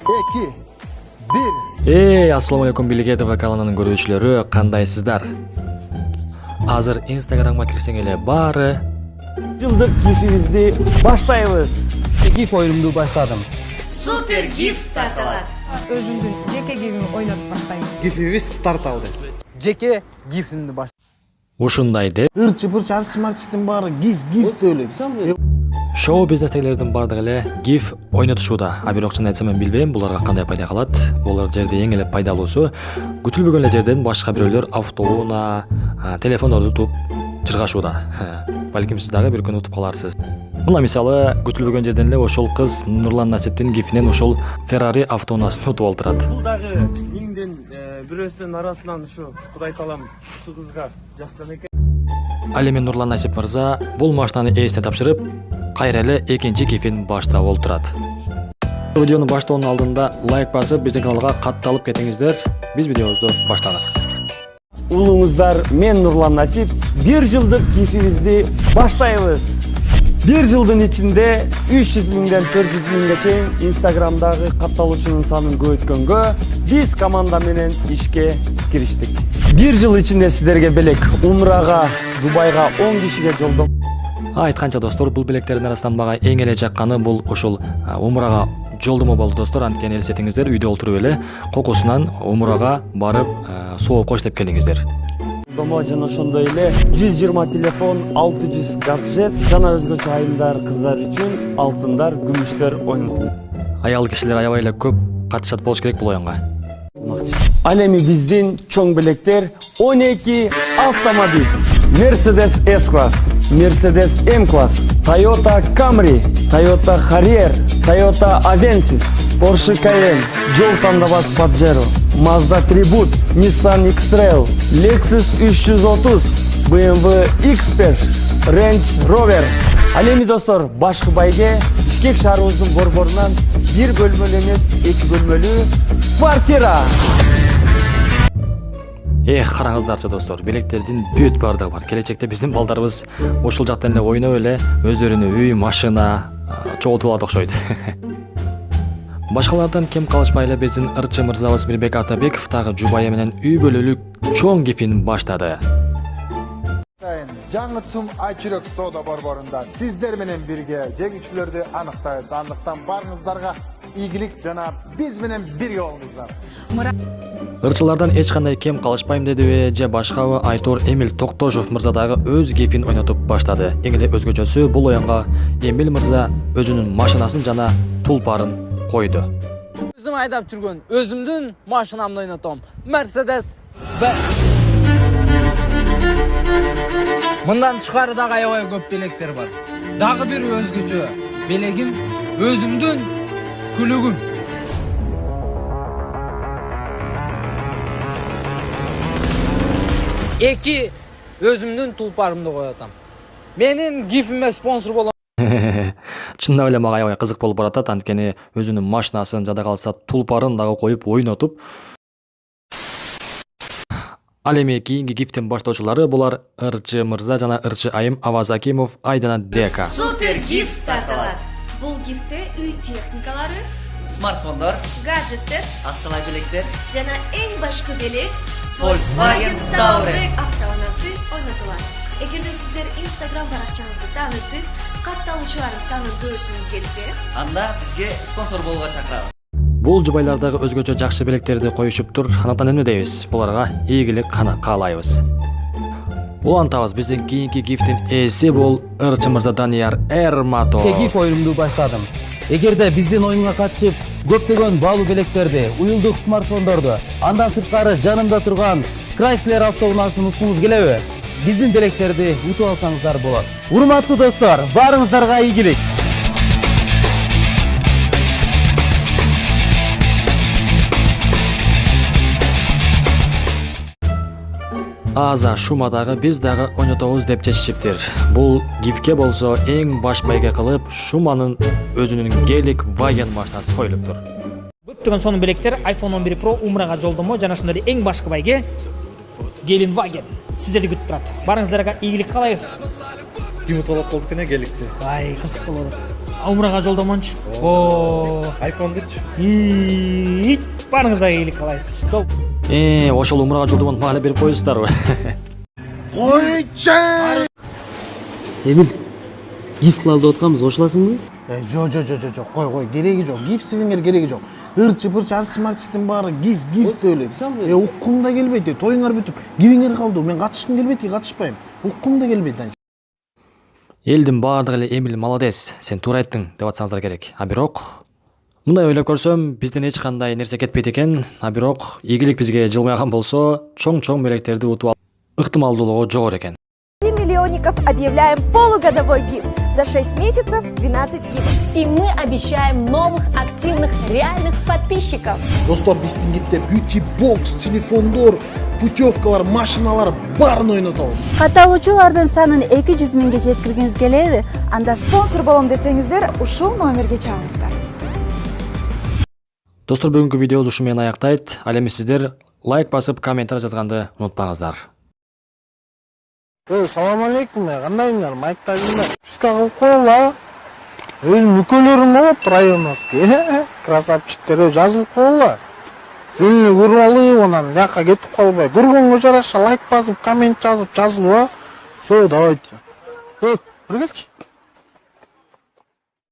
2, 1. Assalamu alaikum Билгетова каналынын көрүүчүлөрү, кандайсыздар? Азыр Instagramга кирсең эле баары Жылдык гифибизди баштайбыз. Гиф оюнумду баштадым. Супер гиф старталат. Өзүмдүн жеке гифимди ойнотуп баштайм. Гифибиз старт алды. Жеке гифимди баштадым. ушундай деп Ырчы-пырчы артист-мартисттин баары гиф деп элек. шоу бизнестегилердин бардыгы эле гиф ойнотушууда. А бирок чын айтсам мен билбейм буларга кандай пайда калат. Булар жерде эң эле пайдалуусу күтүлбөгөн эле жерден башка бирөөлөр автоунаа, телефондорду утуп чыргашууда. Балким сиз дагы бир күн утуп каларсыз. Мына мисалы күтүлбөгөн жерден эле ошол кыз Нурлан Насиптин гифинен ошол Ferrari автоунаасын утуп алдырат. Бул дагы миңден бирөөсүнүн арасынан ушу Кудай таалам ушу кызга жазган экен. Ал эми Нурлан Насип мырза бул машинаны ээсине тапшырып, кайра эле экинчи гифин баштап олтурат. Видеону баштоонун алдында лайк басып, биздин каналга катталып кетиңиздер. Биз видеобузду баштадык. Улуңуздар, мен Нурлан Насип, 1 жылдык гифибизди баштайбыз. 1 жылдын ичинде 300 миңден 400 миңге чейин Instagramдагы катталуучунун санын көбөйткөнгө биз команда менен ишке кириштик. 1 жыл ичинде сиздерге белек Умрага, Дубайга 10 кишиге жолдом. Айтканча достор, бул билектердин арасынан мага эң эле жакканы бул ошол Умрага жолдомо болду достор. Анткени элестетиңиздер, үйдө отуруп эле кокусунан Умрага барып соопко иштеп келиңиздер. Домо жана ошондой эле 120 телефон, 600 гаджет жана өзгөчө айымдар кыздар үчүн алтындар, күмүштөр ойнотулат. Аял кишилер аябай эле көп катышат болуш керек бул оюнга. Ал эми биздин чоң белектер 12 автомобиль. Mercedes S-класс, Mercedes M-класс, Toyota Camry, Toyota Harrier, Toyota Avensis, Porsche Cayenne, жол тандабас Pajero, Mazda Tribute, Nissan X-Trail, Lexus 330, BMW X5, Range Rover. Ал эми достор, башкы байге Бишкек шаарыбыздын борборунан 1 бөлмөлүү эмес, 2 бөлмөлүү квартира. Караңыздарчы достор, билектердин бүт бардыгы бар. Келечекте биздин балдарыбыз ошол жактан эле ойноп эле өздөрүнө үй, машина чогултуп алат окшойт. Башкалардан кем калышпай эле биздин ырчы мырзабыз Мирбек Атабеков дагы жубайы менен үй бөлөлүк чоң гифин баштады. Жаңы Цум Айчүрөк соода борборунда сиздер менен бирге жеңүүчүлөрдү аныктайбыз. Андыктан барыңыздарга ийгилик жана биз менен бирге болуңуздар. Ырчылардан эч кандай кем калышпайм дедиби же башкабы? Айтор Эмил Токтошов мырза дагы өз гифин ойнотуп баштады. Эң эле өзгөчөсү бул оюнга Эмил мырза өзүнүн машинасын жана тулпарын койду. Өзüm айдап жүргөн өзүмдүн машинамды ойнотом. Mercedes B. Мындан тышкары дагы аябай көп белектер бар. Дагы бир өзгөчө белегим өзүмдүн күлүгүм. Эки өзүмдүн тулпарымды коётам. Менин гифиме спонсор болом. Чындап эле мага аябай кызык болуп баратат. Анткени өзүнүн машинасын жада калса тулпарын дагы коюп ойнотуп. Ал эми кийинки гифтин баштоочулары булар ырчы мырза жана ырчы айым Аваз Акимов, Айдана Дека. Супер гиф старталат. Бул гифте үй техникалары, Смартфондор, гаджеттер акчалай белектер, жана эң башкы белек Volkswagen Touareg автоунаасы ойнотулат. Эгерде сиздер Instagram баракчаңызды таанытып, катталуучулардын санын көбөйткүңүз келсе, анда бизге спонсор болууга чакырабыз. Бул жубайлардагы өзгөчө жакшы билектерди коюшуптур. Анатан эмне дейбиз? Буларга ийгилик каалайбыз. Улантабыз, биздин кийинки гифтин ээси бул ырчы мырза Данияр Эрматов. Гиф оюнумду баштадым. Эгерде биздин оюнга катышып, көптөгөн баалуу белектерди, уюлдук смартфондорду, андан сырткары жанымда турган Chrysler автоунаасын уткуңуз келеби? Биздин белектерди утуп алсаңыздар болот. Урматтуу достор, баарыңыздарга ийгилик. Аза Шума дагы биз дагы ойнотобуз деп чечишиптир. Бул гифке болсо эң баш байге кылып Шуманын өзүнүн Гелик Wagen машинасы коюлуптур. Көптөгөн сонун белектер iPhone 11 Pro Умрага жолдомо жана ошондой эң башкы байге Gelin Wagen сиздерди күтүп турат. Барыңыздарга ийгилик каалайбыз. Ким утуп алат болду экен Геликти? Ай, кызык болот. умрага жолдомончу. О, айфондучу. Барыңызга ийгилик каалайбыз. Жол. Ошол умрага жолдомон мага берип коесуздарбы? Койчу. Эмил, гиф кылалып атканбыз, кошуласыңбы? Жок, кой, кереги жок. Гифсиңер кереги жок. Ырчы-пырчы артист-мартисттин баары гиф деп эле. Уккум да келбейт. Тоюңар бүтүп, кибиңер калды. Мен катышкым келбейт, катышпайм. Уккум да келбейт. Элдин баардыгы эле Эмил молодец, сен туура айттың деп атсаңыздар керек. А бирок мындай ойлоп көрсөм, бизден эч кандай нерсе кетпейт экен. А бирок игилик бизге жылмайган болсо, чоң белектерди утуп алуу ыктымалдуулугу жогору экен. Миллионников объявляем полугодовой гиф. За 6 месяцев 12 гифов. И мы обещаем новых активных реальных подписчиков. Достор, биздин гитте beauty box, телефондор, путевкалар, машиналар баарын ойнотобуз. Катталуучулардын санын 200 миңге жеткиргиңиз келеби? Анда спонсор болом десеңиздер, ушул номерге чалыңыздар. Достор, бүгүнкү видеобуз ушу менен аяктайт. Ал эми сиздер лайк басып, комментарий жазганды унутпаңыздар. Салам алейкум, кандайсыңар? Майктайсыңдар. Писка кылып коела. Өзүм мүкөлөрүм болот районовский. Красавчиктер жазылып коела. Жөнү көрүп алып, анан жака кетип калбай. Көргөнгө жараша лайк басып, коммент жазып жазылып. Все, давайте. Бир келчи.